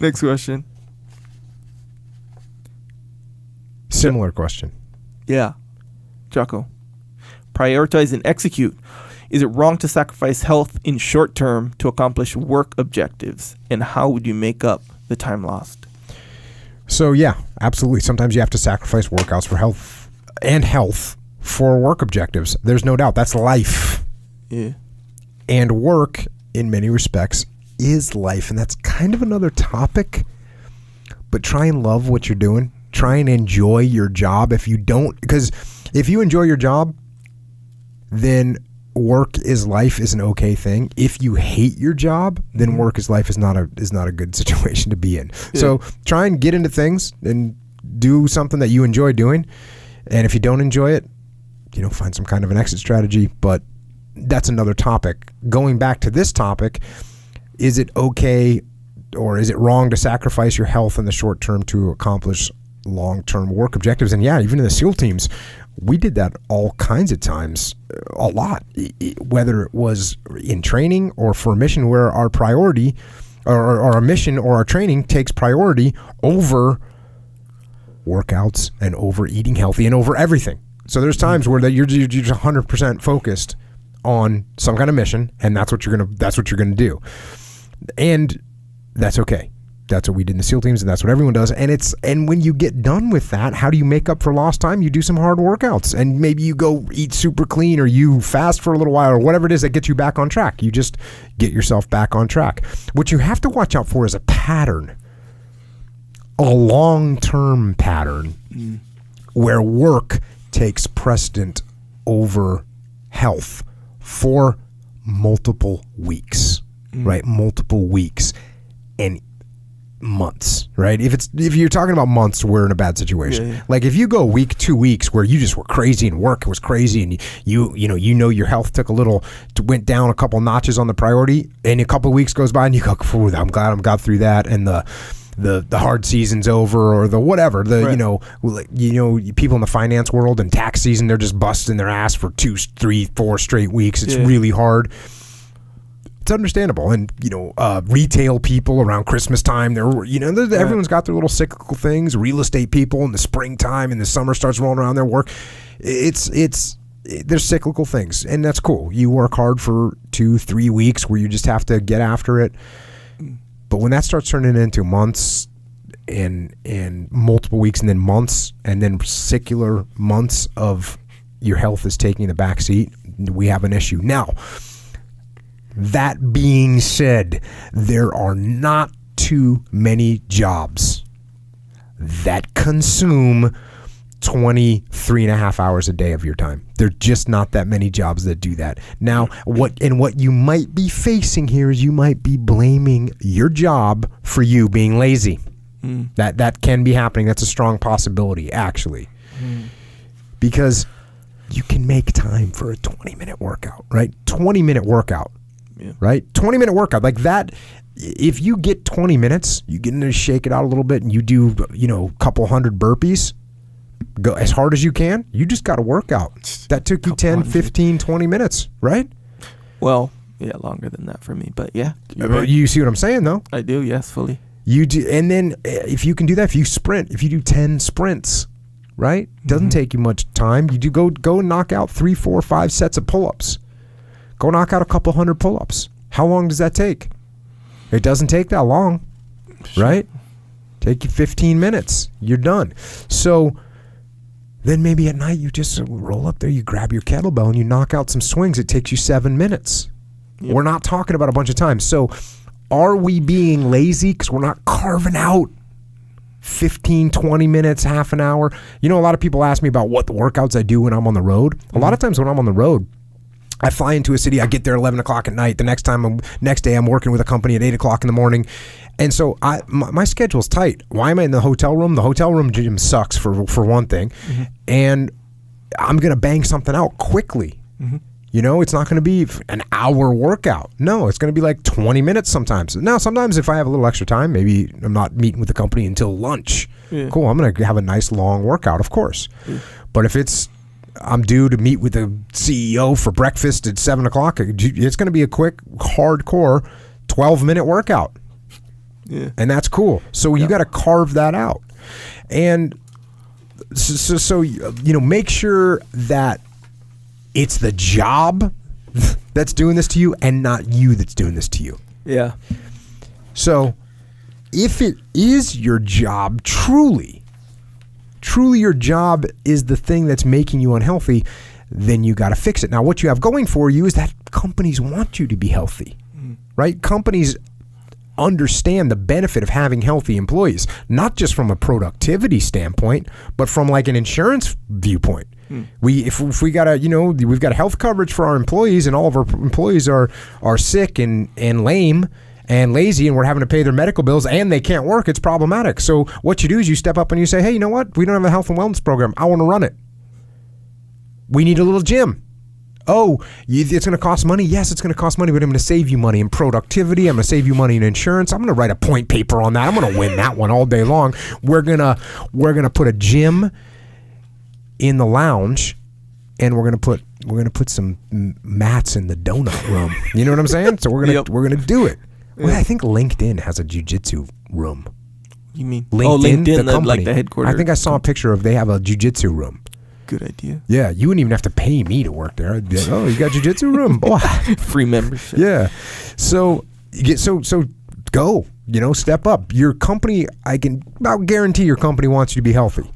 Next question. Similar question. Yeah. Jocko. Prioritize and execute. Is it wrong to sacrifice health in short term to accomplish work objectives? And how would you make up the time lost? So yeah, absolutely. Sometimes you have to sacrifice workouts for health for work objectives. There's no doubt. That's life. Yeah. And work, in many respects, is life. And that's kind of another topic. But try and love what you're doing. Try and enjoy your job. If you don't, because if you enjoy your job, then work is life is an okay thing. If you hate your job, then work is life is not a good situation to be in. Yeah. So try and get into things and do something that you enjoy doing. And if you don't enjoy it, find some kind of an exit strategy. But that's another topic. Going back to this topic, is it okay or is it wrong to sacrifice your health in the short term to accomplish long-term work objectives? And yeah, even in the SEAL teams, we did that all kinds of times, a lot, whether it was in training or for a mission where our priority or our mission or our training takes priority over workouts and over eating healthy and over everything. So there's times where you're just 100% focused on some kind of mission, and that's what you're gonna do, and that's okay. That's what we did in the SEAL teams, and that's what everyone does. And when you get done with that, how do you make up for lost time? You do some hard workouts, and maybe you go eat super clean, or you fast for a little while, or whatever it is that gets you back on track. You just get yourself back on track. What you have to watch out for is a pattern, a long-term pattern, where work takes precedent over health for multiple weeks, right? Multiple weeks and months, right? If you're talking about months, we're in a bad situation. Yeah. Like if you go a week, 2 weeks where you just were crazy and work was crazy, and you your health took went down a couple notches on the priority, and a couple of weeks goes by and you go, I'm glad I got through that, and the hard season's over, or the whatever, right. People in the finance world and tax season, they're just busting their ass for 2, 3, 4 straight weeks. It's really hard. It's understandable. And retail people around Christmas time, everyone's got their little cyclical things. Real estate people in the springtime and the summer starts rolling around their work. There's cyclical things, and that's cool. You work hard for 2, 3 weeks where you just have to get after it. But when that starts turning into months and multiple weeks and then months and then secular months of your health is taking the back seat, we have an issue. Now, that being said, there are not too many jobs that consume 23 and a half hours a day of your time. There are just not that many jobs that do that. Now, what you might be facing here is you might be blaming your job for you being lazy. That can be happening. That's a strong possibility, actually. Because you can make time for a 20-minute workout, right? 20-minute workout. Yeah. Right? 20-minute workout like that. If you get 20 minutes, you get in to shake it out a little bit, and you do, a couple hundred burpees, go as hard as you can. You just got to work out. That took you 10, 15, 20 minutes, right? Well, yeah, longer than that for me, but yeah. Right. You see what I'm saying, though? I do, yes, fully. You do, and then if you can do that, if you sprint, if you do 10 sprints, right? Doesn't take you much time. You do go and knock out 3, 4, 5 sets of pull-ups. Go knock out a couple hundred pull-ups. How long does that take? It doesn't take that long, right? Take you 15 minutes. You're done. So then maybe at night you just roll up there, you grab your kettlebell, and you knock out some swings. It takes you 7 minutes. Yep. We're not talking about a bunch of time. So are we being lazy because we're not carving out 15, 20 minutes, half an hour? A lot of people ask me about what the workouts I do when I'm on the road. A lot of times when I'm on the road, I fly into a city, I get there 11 o'clock at night. The next day I'm working with a company at 8 o'clock in the morning. And so my schedule's tight. Why am I in the hotel room? The hotel room gym sucks for one thing. And I'm going to bang something out quickly. It's not going to be an hour workout. No, it's going to be like 20 minutes sometimes. Now, sometimes if I have a little extra time, maybe I'm not meeting with the company until lunch. Yeah. Cool, I'm going to have a nice long workout, of course. Yeah. But if I'm due to meet with the CEO for breakfast at 7 o'clock, it's going to be a quick, hardcore 12-minute workout. And that's cool. So you got to carve that out. And so make sure that it's the job that's doing this to you and not you that's doing this to you. Yeah. So if it is your job, truly your job is the thing that's making you unhealthy, then you got to fix it. Now, what you have going for you is that companies want you to be healthy, right? Companies understand the benefit of having healthy employees, not just from a productivity standpoint, but from like an insurance viewpoint. If we got we've got health coverage for our employees, and all of our employees are sick and lame and lazy, and we're having to pay their medical bills, and they can't work, it's problematic. So what you do is you step up and you say, hey, you know what? We don't have a health and wellness program. I want to run it. We need a little gym. Oh, it's going to cost money? Yes, it's going to cost money, but I'm going to save you money in productivity. I'm going to save you money in insurance. I'm going to write a point paper on that. I'm going to win that one all day long. We're going to put a gym in the lounge, and we're going to put some mats in the donut room. You know what I'm saying? So we're going to do it. Well, I think LinkedIn has a jiu-jitsu room. You mean LinkedIn, the company, like the headquarters? I think I saw a picture of they have a jiu-jitsu room. Good idea. Yeah, you wouldn't even have to pay me to work there. I'd be like, oh, you got jiu-jitsu room? Boy. Free membership. Yeah. So go. Step up. Your company, I'll guarantee your company wants you to be healthy.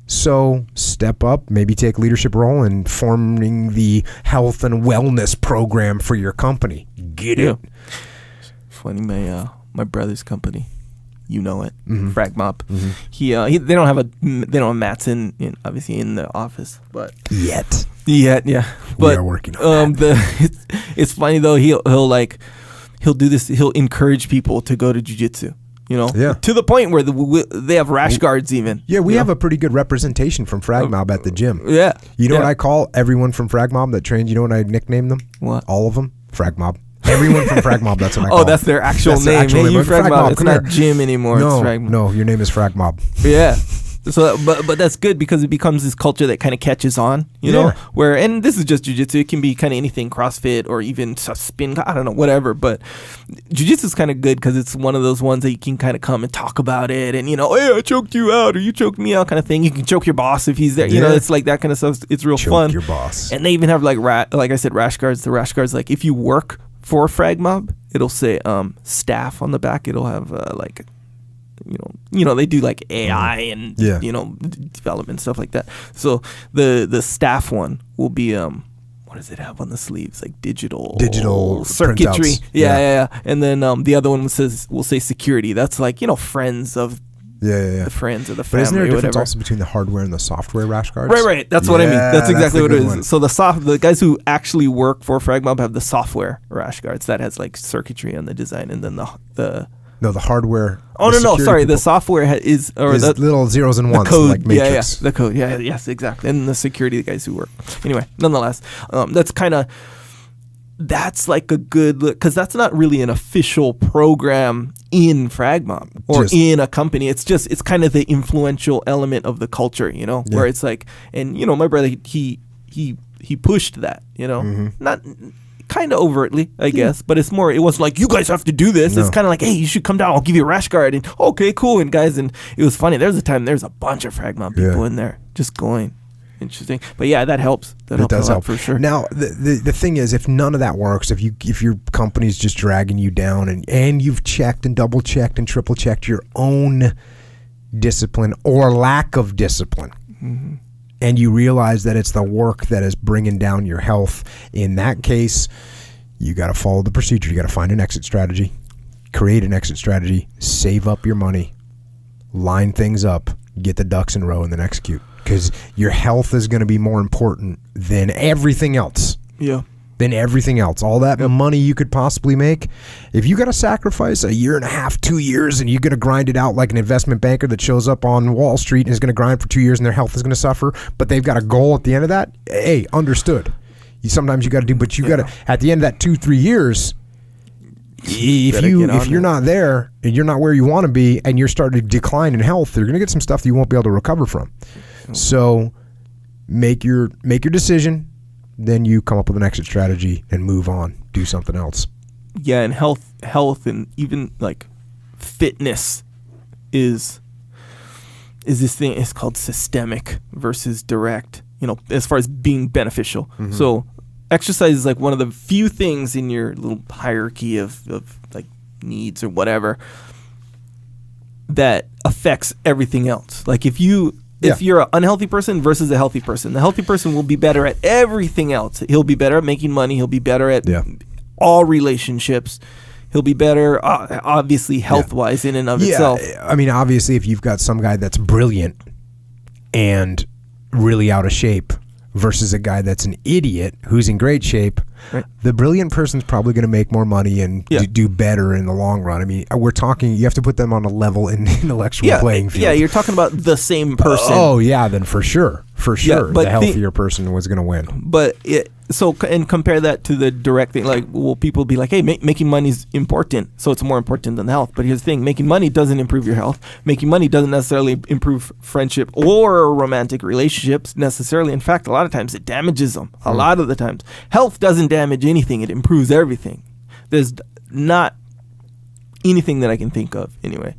So step up, maybe take a leadership role in forming the health and wellness program for your company. Get it? Funny, my brother's company, Frag Mob. They don't have mats in obviously in the office, but yet, yeah. But we are working on that. It's funny though. He'll do this. He'll encourage people to go to jiu-jitsu. To the point where they have rash guards even. Yeah, we have a pretty good representation from Frag Mob at the gym. Yeah. You know what I call everyone from Frag Mob that trains? You know what I nickname them? What? All of them? Frag Mob. Everyone from Frag Mob, that's what I call them. That's their actual name. Frag Mob. It's not gym anymore. It's Frag Mob. No, your name is Frag Mob. Yeah. So, but that's good because it becomes this culture that kind of catches on, know, where, and this is just jiu-jitsu. It can be kind of anything, CrossFit or even spin, I don't know, whatever. But jiu-jitsu is kind of good because it's one of those ones that you can kind of come and talk about it and, hey, I choked you out or you choked me out kind of thing. You can choke your boss if he's there. It's like that kind of stuff. It's real fun. Choke your boss. And they even have like I said, rash guards. The rash guards, like if you work for Frag Mob, it'll say staff on the back. It'll have they do like AI and development stuff like that. So the staff one will be what does it have on the sleeves? Like digital circuitry. Yeah. And then the other one will say security. That's like friends of the friends of the family. But isn't there a difference whatever. Also between the hardware and the software rash guards? Right. That's what I mean. That's exactly what it is. One. So the guys who actually work for Frag Mob have the software rash guards that has like circuitry on the design, and then the hardware. Oh no! Sorry, the software is the little zeros and ones, code, like Matrix. The code. Yeah, yes, exactly. And the security guys who work. Anyway, nonetheless, that's like a good because that's not really an official program in Frag Mob or in a company. It's kind of the influential element of the culture, where it's like, and my brother he pushed that, not. Kind of overtly, I guess, but it's more. It wasn't like you guys have to do this. No. It's kind of like, hey, you should come down. I'll give you a rash guard. And okay, cool. And guys, and it was funny. There's a bunch of Frag Mob people in there just going. Interesting, but yeah, that helps. That helps a lot for sure. Now, the thing is, if none of that works, if your company's just dragging you down, and you've checked and double checked and triple checked your own discipline or lack of discipline. Mm-hmm. And you realize that it's the work that is bringing down your health. In that case, you got to follow the procedure. You got to find an exit strategy, create an exit strategy, save up your money, line things up, get the ducks in a row, and then execute. Because your health is going to be more important than everything else. Yeah. Than everything else. All that money you could possibly make, if you got to sacrifice a year and a half, 2 years, and you're going to grind it out like an investment banker that shows up on Wall Street and is going to grind for 2 years and their health is going to suffer, but they've got a goal at the end of that, hey, understood. Sometimes you got to do, but you got to, at the end of that 2-3 years, if you're not there and you're not where you want to be and you're starting to decline in health, you're going to get some stuff that you won't be able to recover from. So make your decision. Then you come up with an exit strategy and move on, do something else. Yeah, and health and even like fitness is this thing. It's called systemic versus direct. As far as being beneficial. Mm-hmm. So exercise is like one of the few things in your little hierarchy of like needs or whatever that affects everything else. Like if you're an unhealthy person versus a healthy person, the healthy person will be better at everything else. He'll be better at making money. He'll be better at all relationships. He'll be better, obviously, health-wise in and of itself. I mean, obviously, if you've got some guy that's brilliant and really out of shape versus a guy that's an idiot who's in great shape, right, the brilliant person's probably going to make more money and do better in the long run. I mean, we're talking, you have to put them on a level in intellectual playing field. Yeah, you're talking about the same person. Oh, yeah, then for sure, but the healthier person was going to win. But and compare that to the direct thing. Like, well, people be like, hey, making money is important, so it's more important than health. But here's the thing, making money doesn't improve your health. Making money doesn't necessarily improve friendship or romantic relationships necessarily. In fact, a lot of times it damages them. A lot of the times. Health doesn't damage anything. It improves everything. There's not anything that I can think of, anyway,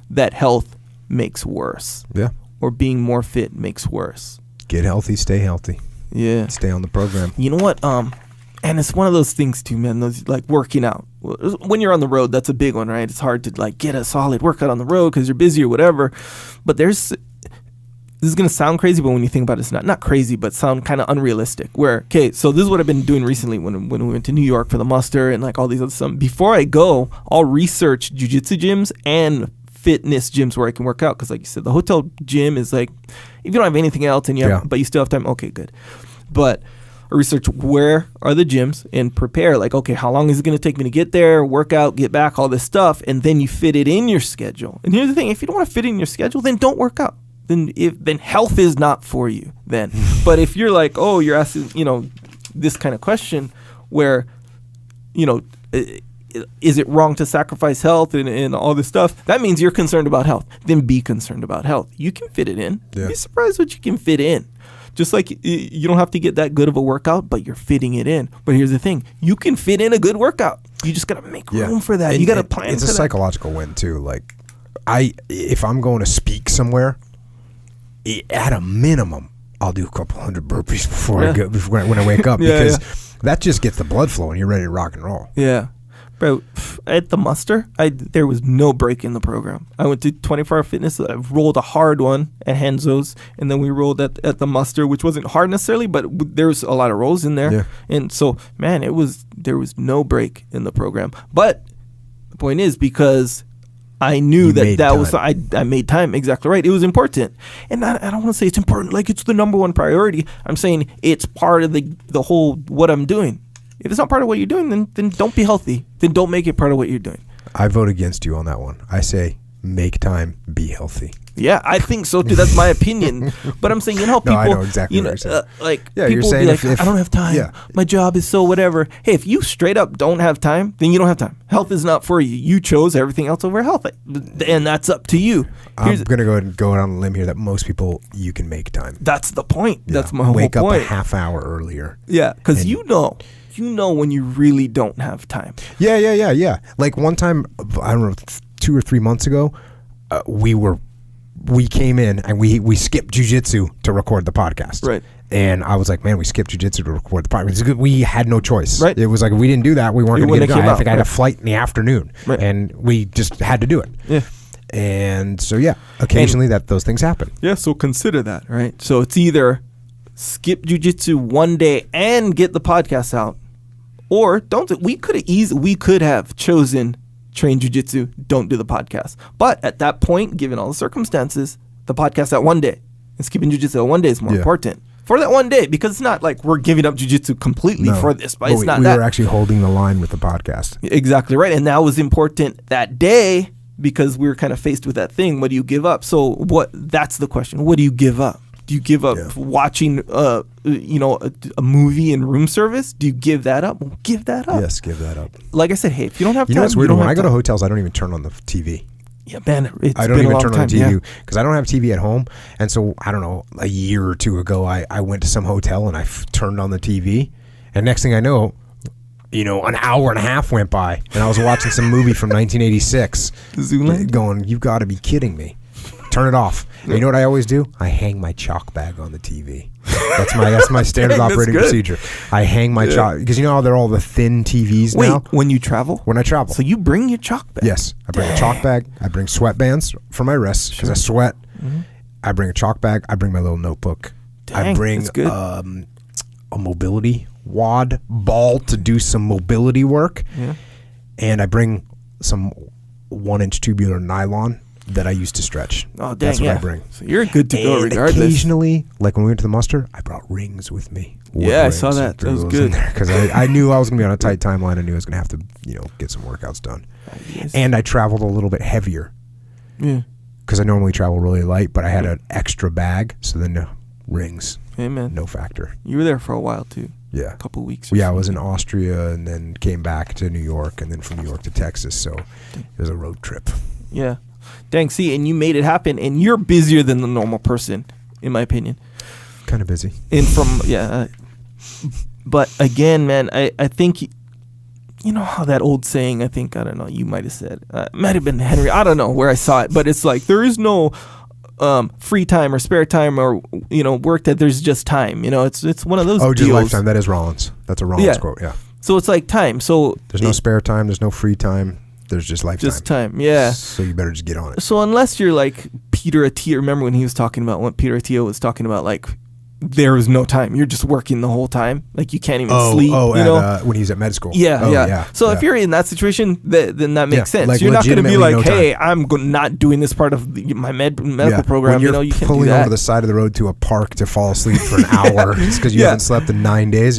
that health makes worse. Yeah. Or being more fit makes worse. Get healthy, stay healthy. Yeah. Stay on the program. You know what? And it's one of those things too, man. Those like working out. When you're on the road, that's a big one, right? It's hard to like get a solid workout on the road because you're busy or whatever. But this is gonna sound crazy, but when you think about it, it's not crazy, but sound kind of unrealistic. So this is what I've been doing recently when we went to New York for the muster and like all these other stuff. Before I go, I'll research jiu-jitsu gyms and fitness gyms where I can work out, because like you said, the hotel gym is like, if you don't have anything else and but you still have time, okay, good. But I research where are the gyms and prepare, like, okay, how long is it going to take me to get there, work out, get back, all this stuff, and then you fit it in your schedule. And here's the thing, if you don't want to fit it in your schedule, then don't work out. Then health is not for you then. But if you're like, oh, you're asking, this kind of question where, is it wrong to sacrifice health and all this stuff? That means you're concerned about health. Then be concerned about health. You can fit it in. Yeah. Be surprised what you can fit in. Just like you don't have to get that good of a workout, but you're fitting it in. But here's the thing. You can fit in a good workout. You just got to make room for that. You got to plan for that. It's a psychological win, too. Like, if I'm going to speak somewhere, at a minimum, I'll do a couple hundred burpees when I wake up, because that just gets the blood flowing. You're ready to rock and roll. Yeah. Bro, at the muster, there was no break in the program. I went to 24 Hour Fitness. I rolled a hard one at Henzo's, and then we rolled at the muster, which wasn't hard necessarily, but there was a lot of rolls in there. Yeah. And so, man, there was no break in the program. But the point is, because I knew I made time. Exactly right. It was important. And I don't want to say it's important like it's the number one priority. I'm saying it's part of the whole what I'm doing. If it's not part of what you're doing, then don't be healthy. Then don't make it part of what you're doing. I vote against you on that one. I say make time, be healthy. Yeah, I think so too. That's my opinion. But I'm saying, people, I know exactly what you're saying. People you're saying be like, I don't have time. Yeah. My job is so whatever. Hey, if you straight up don't have time, then you don't have time. Health is not for you. You chose everything else over health, and that's up to you. I'm going to go ahead and go out on a limb here that most people, you can make time. That's the point. Yeah. That's my whole point. Wake up a half hour earlier. Yeah, because you know when you really don't have time. Yeah. Like one time, I don't know, 2 or 3 months ago, we came in and we skipped jiu-jitsu to record the podcast. Right. And I was like, man, we skipped jiu-jitsu to record the podcast. We had no choice. Right. It was like, if we didn't do that, we weren't going to get it done. I think I had a flight in the afternoon. Right. And we just had to do it. Yeah. And so, occasionally those things happen. Yeah, so consider that, right? So it's either skip jiu-jitsu one day and get the podcast out, or don't. We could have chosen train jiu-jitsu, don't do the podcast. But at that point, given all the circumstances, the podcast out one day and skipping jiu-jitsu one day is more important for that one day, because it's not like we're giving up jiu-jitsu completely for this, but it's not that. We were actually holding the line with the podcast. Exactly right. And that was important that day because we were kind of faced with that thing. What do you give up? So that's the question. What do you give up? Do you give up watching, a movie in room service? Do you give that up? Well, give that up. Yes, give that up. Like I said, hey, if you don't have time, you know what's weird? When I go to hotels, I don't even turn on the TV. Yeah, man, I don't even turn on the TV because I don't have TV at home. And so, I don't know, a year or two ago, I went to some hotel and I turned on the TV. And next thing I know, an hour and a half went by, and I was watching some movie from 1986. Zoolander? Going, you've got to be kidding me. Turn it off. And you know what I always do? I hang my chalk bag on the TV. That's my standard operating procedure. I hang my chalk, because you know how they're all the thin TVs now? When you travel? When I travel. So you bring your chalk bag? Yes. I bring a chalk bag. I bring sweatbands for my wrists because I sweat. Mm-hmm. I bring a chalk bag. I bring my little notebook. Dang, I bring a mobility wad ball to do some mobility work. Yeah. And I bring some 1-inch tubular nylon that I use to stretch. Oh, dang, that's what I bring. So you're good to go regardless. Occasionally, like when we went to the muster, I brought rings with me. Yeah, I saw that. That was good. Because I knew I was going to be on a tight timeline. I knew I was going to have to, get some workouts done. Yes. And I traveled a little bit heavier. Yeah. Because I normally travel really light, but I had an extra bag, so then rings. Amen. No factor. You were there for a while too. Yeah. A couple of weeks. Yeah, I was in Austria and then came back to New York and then from New York to Texas. So it was a road trip. Yeah. Dang, see, and you made it happen, and you're busier than the normal person, in my opinion. Kind of busy. And but again, man, I think, you know how that old saying, I don't know, you might have said, might have been Henry, I don't know where I saw it, but it's like, there is no free time or spare time or, work, that there's just time. It's one of those just deals. lifetime. That is Rollins. That's a Rollins quote, yeah. So it's like time. So there's no spare time. There's no free time. There's just lifetime. Just time, yeah. So you better just get on it. So unless you're like Peter Attia, remember when he was talking about what Peter Attia was talking about, like there is no time. You're just working the whole time. Like you can't even sleep. When he's at med school. Yeah. So if you're in that situation, then that makes sense. Like you're not going to be like, hey, time. I'm not doing this part of my medical program. When you're you can't pulling do that. over the side of the road to a park to fall asleep for an hour because you haven't slept in 9 days.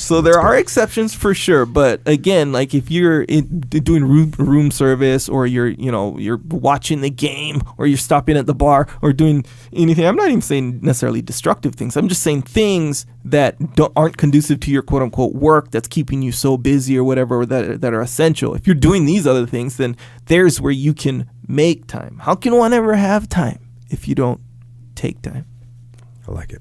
So there are exceptions for sure. But again, like if you're doing room service or you're watching the game or you're stopping at the bar or doing anything, I'm not even saying necessarily destructive things. I'm just saying things that aren't conducive to your quote unquote work that's keeping you so busy or whatever, or that are essential. If you're doing these other things, then there's where you can make time. How can one ever have time if you don't take time? I like it.